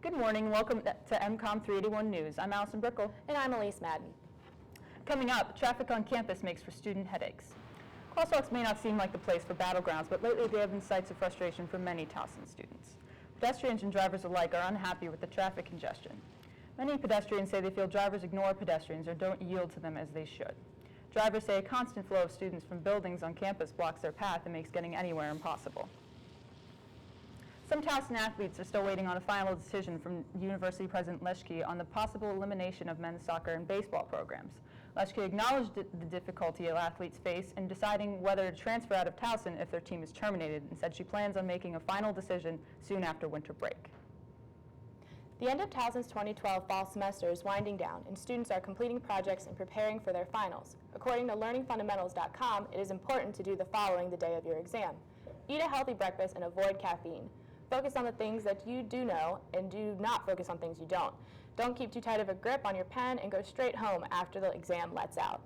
Good morning, welcome to MCOM 381 News. I'm Allison Brickle. And I'm Elise Madden. Coming up, traffic on campus makes for student headaches. Crosswalks may not seem like the place for battlegrounds, but lately they have been sites of frustration for many Towson students. Pedestrians and drivers alike are unhappy with the traffic congestion. Many pedestrians say they feel drivers ignore pedestrians or don't yield to them as they should. Drivers say a constant flow of students from buildings on campus blocks their path and makes getting anywhere impossible. Some Towson athletes are still waiting on a final decision from University President Leschke on the possible elimination of men's soccer and baseball programs. Leschke acknowledged the difficulty athletes face in deciding whether to transfer out of Towson if their team is terminated, and said she plans on making a final decision soon after winter break. The end of Towson's 2012 fall semester is winding down, and students are completing projects and preparing for their finals. According to learningfundamentals.com, it is important to do the following the day of your exam. Eat a healthy breakfast and avoid caffeine. Focus on the things that you do know and do not focus on things you don't. Don't keep too tight of a grip on your pen and go straight home after the exam lets out.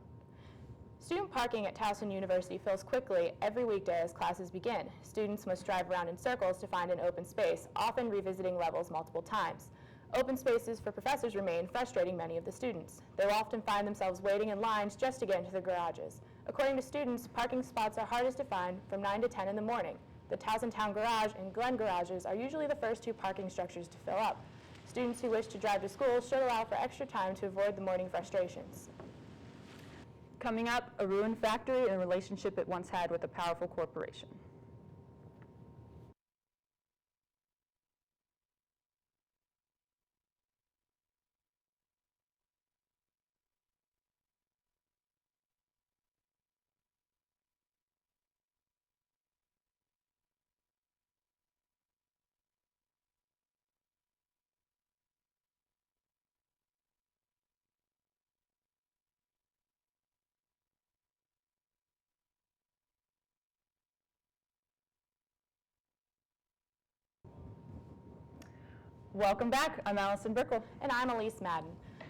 Student parking at Towson University fills quickly every weekday as classes begin. Students must drive around in circles to find an open space, often revisiting levels multiple times. Open spaces for professors remain frustrating many of the students. They will often find themselves waiting in lines just to get into the garages. According to students, parking spots are hardest to find from 9 to 10 in the morning. The Towson Town Garage and Glen garages are usually the first two parking structures to fill up. Students who wish to drive to school should allow for extra time to avoid the morning frustrations. Coming up, a ruined factory and a relationship it once had with a powerful corporation. Welcome back. I'm Allison Brickle. And I'm Elise Madden.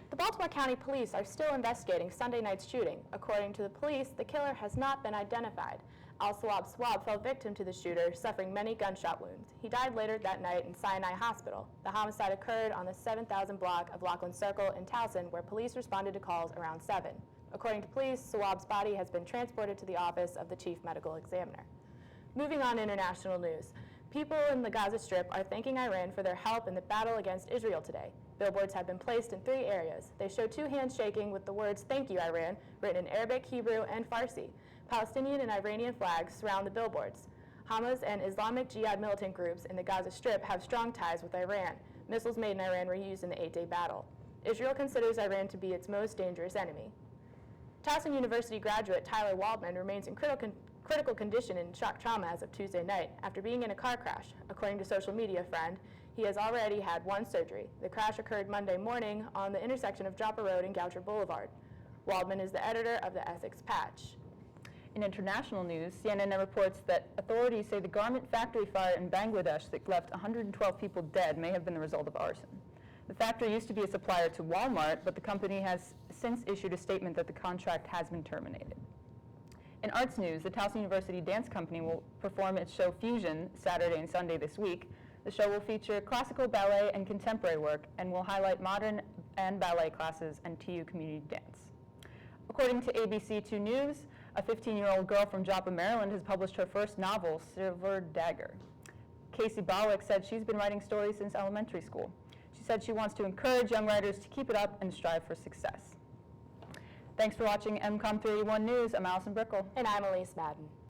The Baltimore County Police are still investigating Sunday night's shooting. According to the police, the killer has not been identified. Al-Sawab Swab fell victim to the shooter, suffering many gunshot wounds. He died later that night in Sinai Hospital. The homicide occurred on the 7,000 block of Laughlin Circle in Towson, where police responded to calls around 7. According to police, Sawab's body has been transported to the office of the chief medical examiner. Moving on to international news. People in the Gaza Strip are thanking Iran for their help in the battle against Israel today. Billboards have been placed in 3 areas. They show 2 hands shaking with the words, "Thank you, Iran," written in Arabic, Hebrew, and Farsi. Palestinian and Iranian flags surround the billboards. Hamas and Islamic Jihad militant groups in the Gaza Strip have strong ties with Iran. Missiles made in Iran were used in the 8-day battle. Israel considers Iran to be its most dangerous enemy. Towson University graduate Tyler Waldman remains in critical condition and shock trauma as of Tuesday night after being in a car crash. According to social media friend, he has already had 1 surgery. The crash occurred Monday morning on the intersection of Dropper Road and Goucher Boulevard. Waldman is the editor of the Essex Patch. In international news, CNN reports that authorities say the garment factory fire in Bangladesh that left 112 people dead may have been the result of arson. The factory used to be a supplier to Walmart, but the company has since issued a statement that the contract has been terminated. In arts news, the Towson University Dance Company will perform its show Fusion Saturday and Sunday this week. The show will feature classical ballet and contemporary work and will highlight modern and ballet classes and TU community dance. According to ABC2 News, a 15-year-old girl from Joppa, Maryland has published her first novel, Silver Dagger. Casey Bowick said she's been writing stories since elementary school. She said she wants to encourage young writers to keep it up and strive for success. Thanks for watching MCOM 381 News. I'm Allison Brickle. And I'm Elise Madden.